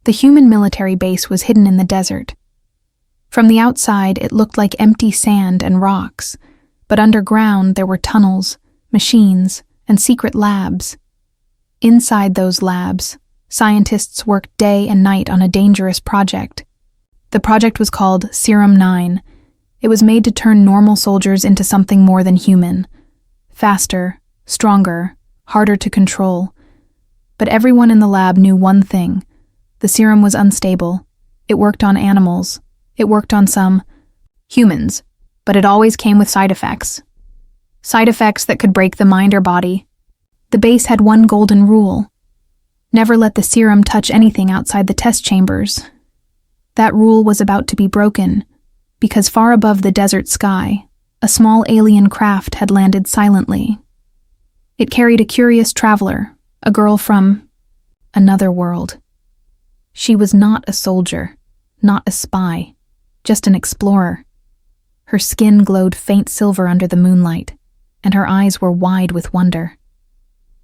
The human military base was hidden in the desert. From the outside, it looked like empty sand and rocks, but underground there were tunnels, machines, and secret labs. Inside those labs, scientists worked day and night on a dangerous project. The project was called Serum 9. It was made to turn normal soldiers into something more than human. Faster, stronger, harder to control. But everyone in the lab knew one thing. The serum was unstable. It worked on animals. It worked on some humans, but it always came with side effects. Side effects that could break the mind or body. The base had one golden rule. Never let the serum touch anything outside the test chambers. That rule was about to be broken, because far above the desert sky, a small alien craft had landed silently. It carried a curious traveler, a girl from another world. She was not a soldier, not a spy, just an explorer. Her skin glowed faint silver under the moonlight, and her eyes were wide with wonder.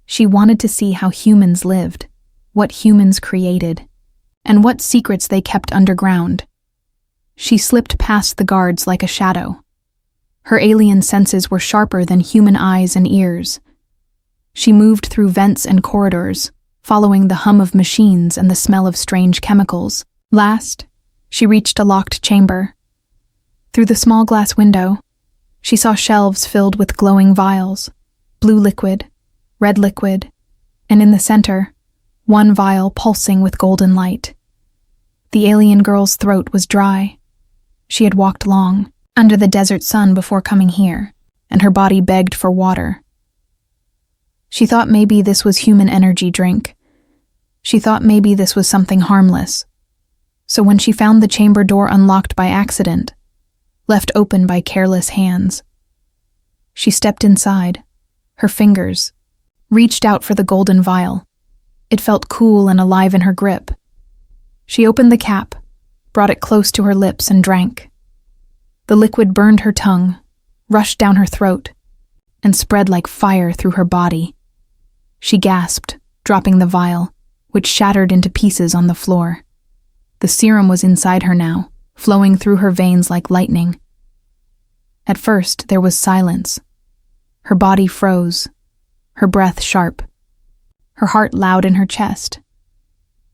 She wanted to see how humans lived, what humans created, and what secrets they kept underground. She slipped past the guards like a shadow. Her alien senses were sharper than human eyes and ears. She moved through vents and corridors, following the hum of machines and the smell of strange chemicals. Last, she reached a locked chamber. Through the small glass window, she saw shelves filled with glowing vials, blue liquid, red liquid, and in the center, one vial pulsing with golden light. The alien girl's throat was dry. She had walked long, under the desert sun before coming here, and her body begged for water. She thought maybe this was human energy drink. She thought maybe this was something harmless. So when she found the chamber door unlocked by accident, left open by careless hands, she stepped inside, her fingers, reached out for the golden vial. It felt cool and alive in her grip. She opened the cap, brought it close to her lips and drank. The liquid burned her tongue, rushed down her throat, and spread like fire through her body. She gasped, dropping the vial, which shattered into pieces on the floor. The serum was inside her now, flowing through her veins like lightning. At first, there was silence. Her body froze, her breath sharp, her heart loud in her chest.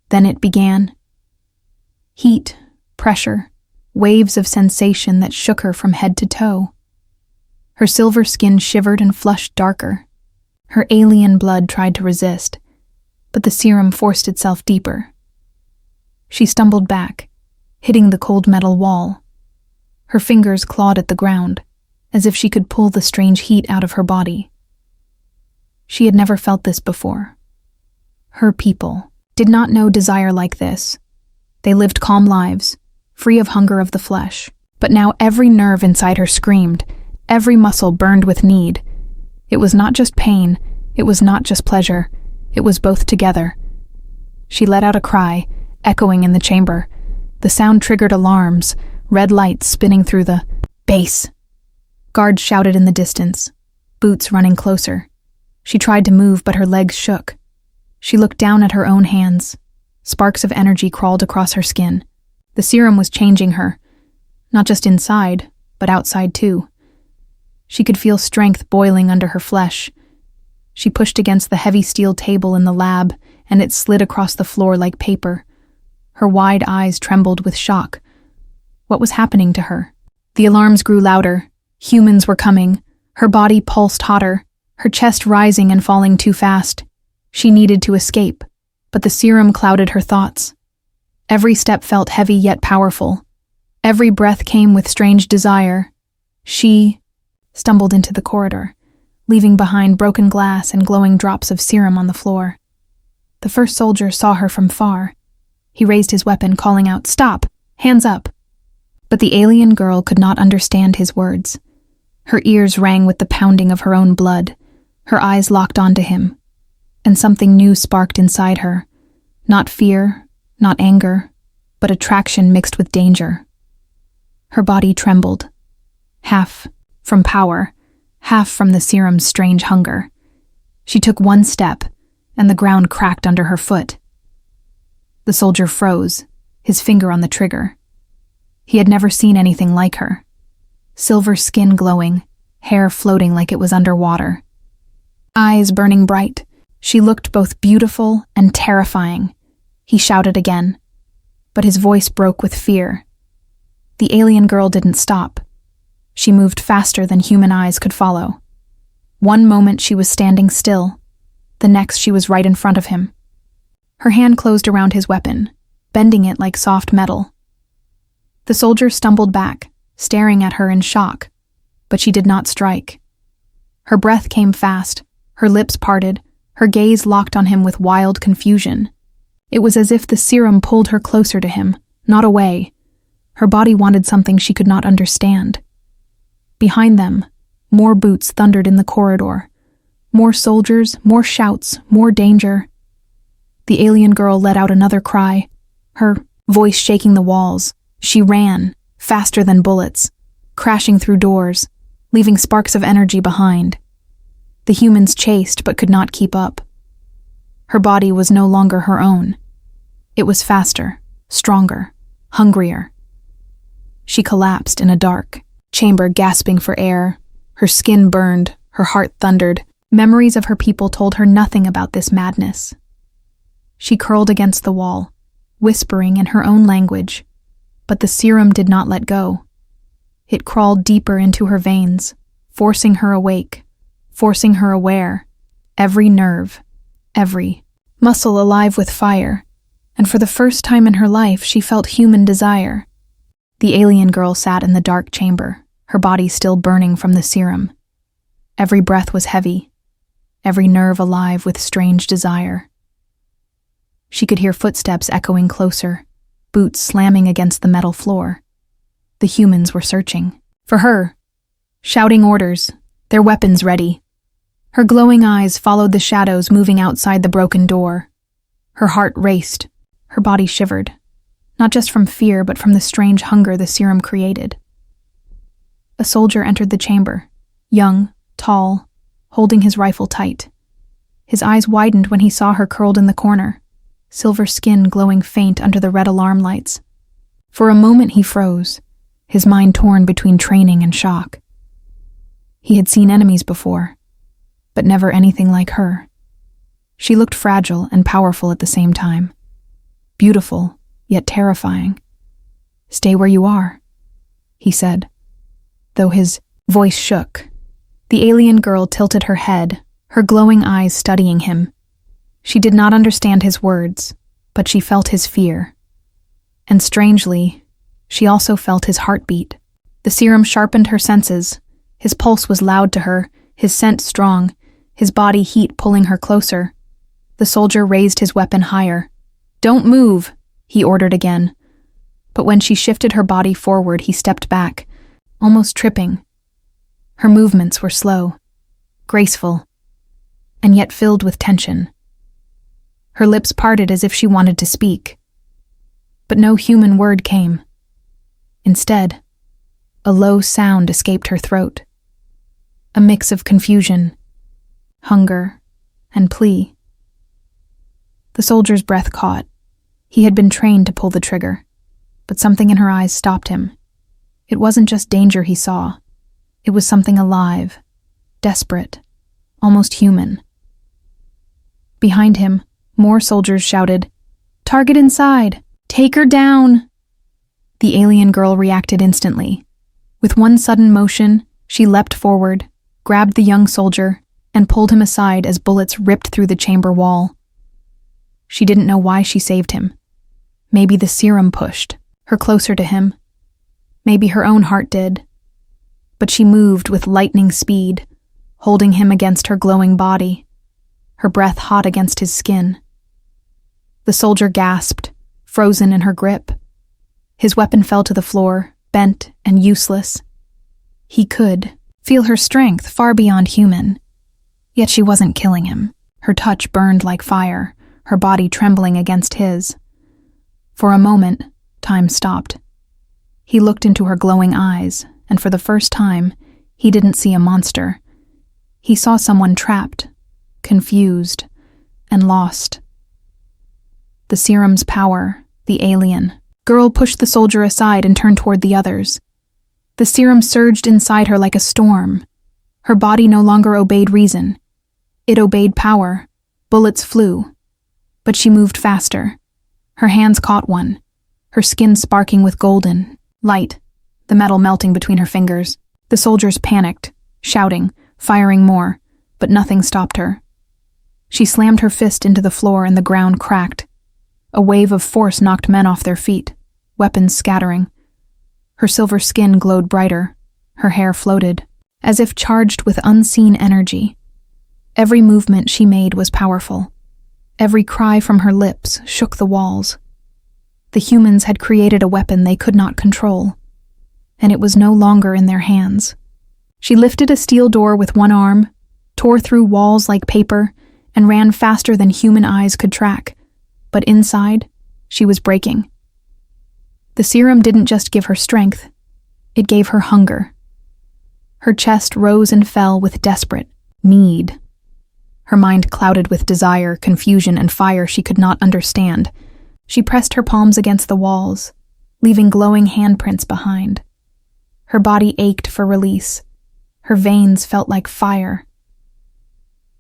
Then it began. Heat, pressure, waves of sensation that shook her from head to toe. Her silver skin shivered and flushed darker. Her alien blood tried to resist, but the serum forced itself deeper. She stumbled back, hitting the cold metal wall. Her fingers clawed at the ground, as if she could pull the strange heat out of her body. She had never felt this before. Her people did not know desire like this. They lived calm lives, free of hunger of the flesh. But now every nerve inside her screamed, every muscle burned with need. It was not just pain, it was not just pleasure, it was both together. She let out a cry, echoing in the chamber. The sound triggered alarms, red lights spinning through the base. Guards shouted in the distance, boots running closer. She tried to move, but her legs shook. She looked down at her own hands. Sparks of energy crawled across her skin. The serum was changing her, not just inside, but outside too. She could feel strength boiling under her flesh. She pushed against the heavy steel table in the lab, and it slid across the floor like paper. Her wide eyes trembled with shock. What was happening to her? The alarms grew louder. Humans were coming. Her body pulsed hotter, her chest rising and falling too fast. She needed to escape, but the serum clouded her thoughts. Every step felt heavy yet powerful. Every breath came with strange desire. She stumbled into the corridor, leaving behind broken glass and glowing drops of serum on the floor. The first soldier saw her from far. He raised his weapon, calling out, "Stop! Hands up!" But the alien girl could not understand his words. Her ears rang with the pounding of her own blood. Her eyes locked onto him, and something new sparked inside her. Not fear, not anger, but attraction mixed with danger. Her body trembled, half from power, half from the serum's strange hunger. She took one step, and the ground cracked under her foot. The soldier froze, his finger on the trigger. He had never seen anything like her. Silver skin glowing, hair floating like it was underwater. Eyes burning bright, she looked both beautiful and terrifying. He shouted again, but his voice broke with fear. The alien girl didn't stop. She moved faster than human eyes could follow. One moment she was standing still, the next she was right in front of him. Her hand closed around his weapon, bending it like soft metal. The soldier stumbled back, staring at her in shock, but she did not strike. Her breath came fast, her lips parted, her gaze locked on him with wild confusion. It was as if the serum pulled her closer to him, not away. Her body wanted something she could not understand. Behind them, more boots thundered in the corridor. More soldiers, more shouts, more danger. The alien girl let out another cry, her voice shaking the walls. She ran, faster than bullets, crashing through doors, leaving sparks of energy behind. The humans chased but could not keep up. Her body was no longer her own. It was faster, stronger, hungrier. She collapsed in a dark chamber, gasping for air. Her skin burned, her heart thundered. Memories of her people told her nothing about this madness. She curled against the wall, whispering in her own language, but the serum did not let go. It crawled deeper into her veins, forcing her awake, forcing her aware, every nerve, every muscle alive with fire, and for the first time in her life she felt human desire. The alien girl sat in the dark chamber, her body still burning from the serum. Every breath was heavy, every nerve alive with strange desire. She could hear footsteps echoing closer, boots slamming against the metal floor. The humans were searching for her, shouting orders, their weapons ready. Her glowing eyes followed the shadows moving outside the broken door. Her heart raced, her body shivered, not just from fear but from the strange hunger the serum created. A soldier entered the chamber, young, tall, holding his rifle tight. His eyes widened when he saw her curled in the corner, silver skin glowing faint under the red alarm lights. For a moment he froze, his mind torn between training and shock. He had seen enemies before, but never anything like her. She looked fragile and powerful at the same time. Beautiful, yet terrifying. "Stay where you are," he said, though his voice shook. The alien girl tilted her head, her glowing eyes studying him. She did not understand his words, but she felt his fear. And strangely, she also felt his heartbeat. The serum sharpened her senses. His pulse was loud to her, his scent strong, his body heat pulling her closer. The soldier raised his weapon higher. "Don't move," he ordered again. But when she shifted her body forward, he stepped back, almost tripping. Her movements were slow, graceful, and yet filled with tension. Her lips parted as if she wanted to speak, but no human word came. Instead, a low sound escaped her throat, a mix of confusion, hunger, and plea. The soldier's breath caught. He had been trained to pull the trigger, but something in her eyes stopped him. It wasn't just danger he saw. It was something alive, desperate, almost human. Behind him, more soldiers shouted, "Target inside! Take her down!" The alien girl reacted instantly. With one sudden motion, she leapt forward, grabbed the young soldier, and pulled him aside as bullets ripped through the chamber wall. She didn't know why she saved him. Maybe the serum pushed her closer to him. Maybe her own heart did. But she moved with lightning speed, holding him against her glowing body, her breath hot against his skin. The soldier gasped, frozen in her grip. His weapon fell to the floor, bent and useless. He could feel her strength far beyond human. Yet she wasn't killing him. Her touch burned like fire, her body trembling against his. For a moment, time stopped. He looked into her glowing eyes, and for the first time, he didn't see a monster. He saw someone trapped, confused, and lost. the serum's power, the alien. Girl pushed the soldier aside and turned toward the others. The serum surged inside her like a storm. Her body no longer obeyed reason. It obeyed power. Bullets flew. But she moved faster. Her hands caught one, her skin sparking with golden light, the metal melting between her fingers. The soldiers panicked, shouting, firing more, but nothing stopped her. She slammed her fist into the floor and the ground cracked. A wave of force knocked men off their feet, weapons scattering. Her silver skin glowed brighter, her hair floated, as if charged with unseen energy. Every movement she made was powerful. Every cry from her lips shook the walls. The humans had created a weapon they could not control, and it was no longer in their hands. She lifted a steel door with one arm, tore through walls like paper, and ran faster than human eyes could track. But inside, she was breaking. The serum didn't just give her strength, it gave her hunger. Her chest rose and fell with desperate need. Her mind clouded with desire, confusion, and fire she could not understand. She pressed her palms against the walls, leaving glowing handprints behind. Her body ached for release. Her veins felt like fire.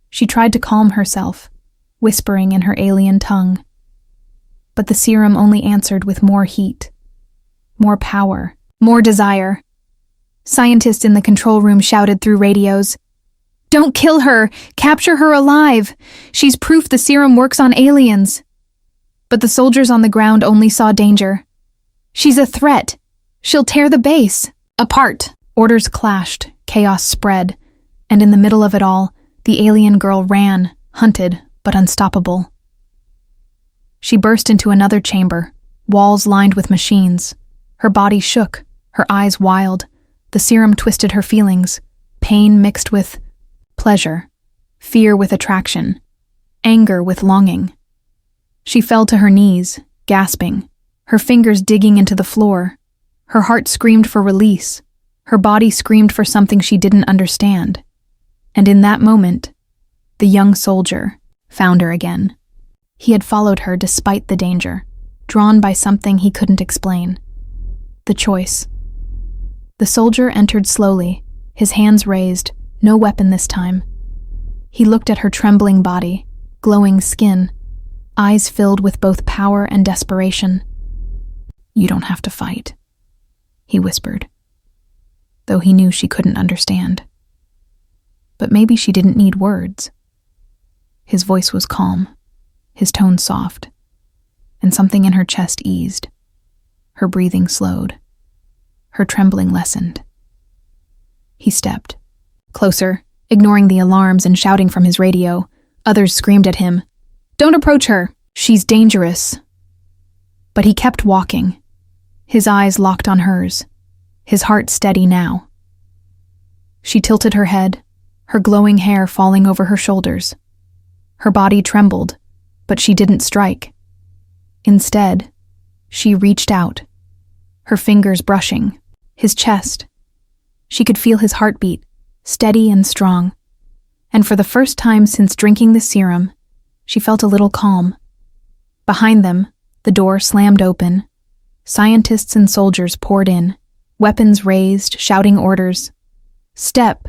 She tried to calm herself, whispering in her alien tongue. But the serum only answered with more heat, more power, more desire. Scientists in the control room shouted through radios, "Don't kill her! Capture her alive! She's proof the serum works on aliens!" But the soldiers on the ground only saw danger. "She's a threat! She'll tear the base apart!" Orders clashed, chaos spread, and in the middle of it all, the alien girl ran, hunted, but unstoppable. She burst into another chamber, walls lined with machines. Her body shook, her eyes wild. The serum twisted her feelings, pain mixed with pleasure, fear with attraction, anger with longing. She fell to her knees, gasping, her fingers digging into the floor. Her heart screamed for release. Her body screamed for something she didn't understand. And in that moment, the young soldier found her again. He had followed her despite the danger, drawn by something he couldn't explain. The choice. The soldier entered slowly, his hands raised, no weapon this time. He looked at her trembling body, glowing skin, eyes filled with both power and desperation. "You don't have to fight," he whispered, though he knew she couldn't understand. But maybe she didn't need words. His voice was calm, his tone soft, and something in her chest eased. Her breathing slowed. Her trembling lessened. He stepped closer, ignoring the alarms and shouting from his radio. Others screamed at him, "Don't approach her! She's dangerous!" But he kept walking, his eyes locked on hers, his heart steady now. She tilted her head, her glowing hair falling over her shoulders. Her body trembled, but she didn't strike. Instead, she reached out, her fingers brushing his chest. She could feel his heartbeat, steady and strong. And for the first time since drinking the serum, she felt a little calm. Behind them, the door slammed open. Scientists and soldiers poured in, weapons raised, shouting orders. "Step!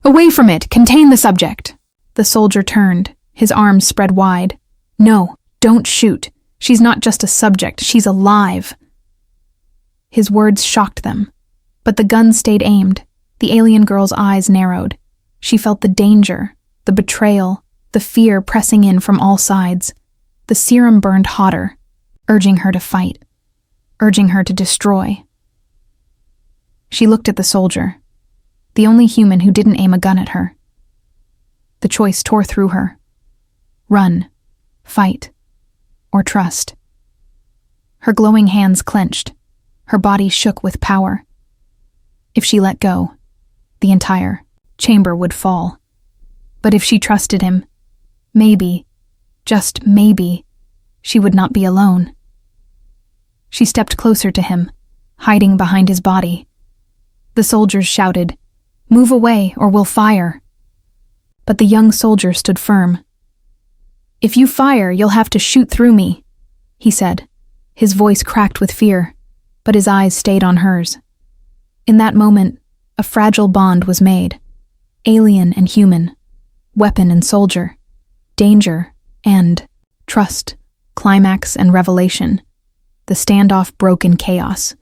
Away from it! Contain the subject!" The soldier turned, his arms spread wide. "No, don't shoot. She's not just a subject, she's alive." His words shocked them, but the gun stayed aimed. The alien girl's eyes narrowed. She felt the danger, the betrayal, the fear pressing in from all sides. The serum burned hotter, urging her to fight, urging her to destroy. She looked at the soldier, the only human who didn't aim a gun at her. The choice tore through her. Run, fight, or trust. Her glowing hands clenched. Her body shook with power. If she let go, the entire chamber would fall. But if she trusted him, maybe, just maybe, she would not be alone. She stepped closer to him, hiding behind his body. The soldiers shouted, "Move away or we'll fire." But the young soldier stood firm. "If you fire, you'll have to shoot through me. he said. His voice cracked with fear, but his eyes stayed on hers. In that moment, a fragile bond was made. Alien and human, weapon and soldier, danger and trust, climax and revelation. The standoff broke in chaos.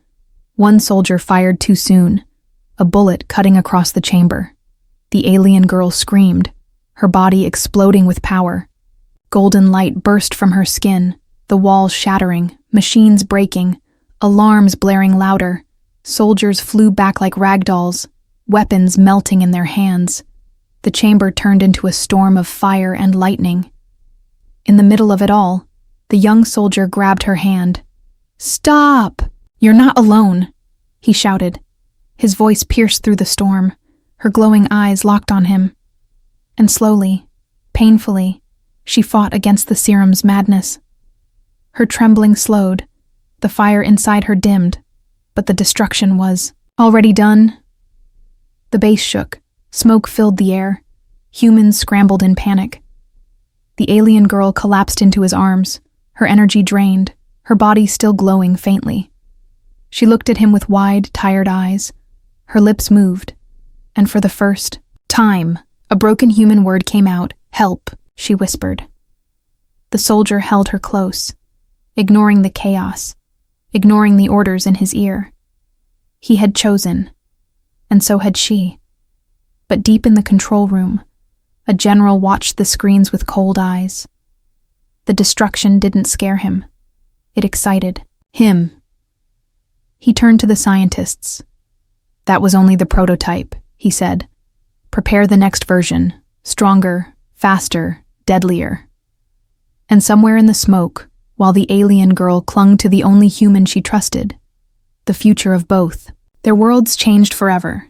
One soldier fired too soon, a bullet cutting across the chamber. The alien girl screamed, her body exploding with power. Golden light burst from her skin, the walls shattering, machines breaking, alarms blaring louder. Soldiers flew back like ragdolls, weapons melting in their hands. The chamber turned into a storm of fire and lightning. In the middle of it all, the young soldier grabbed her hand. "Stop! You're not alone," he shouted. His voice pierced through the storm, her glowing eyes locked on him. And slowly, painfully, she fought against the serum's madness. Her trembling slowed, the fire inside her dimmed, but the destruction was already done. The base shook, smoke filled the air. Humans scrambled in panic. The alien girl collapsed into his arms, her energy drained, her body still glowing faintly. She looked at him with wide, tired eyes. Her lips moved, and for the first time, a broken human word came out. "Help," she whispered. The soldier held her close, ignoring the chaos, ignoring the orders in his ear. He had chosen, and so had she. But deep in the control room, a general watched the screens with cold eyes. The destruction didn't scare him. It excited him. He turned to the scientists. "That was only the prototype," he said. "Prepare the next version, stronger, faster, deadlier." And somewhere in the smoke, while the alien girl clung to the only human she trusted, the future of both. Their worlds changed forever,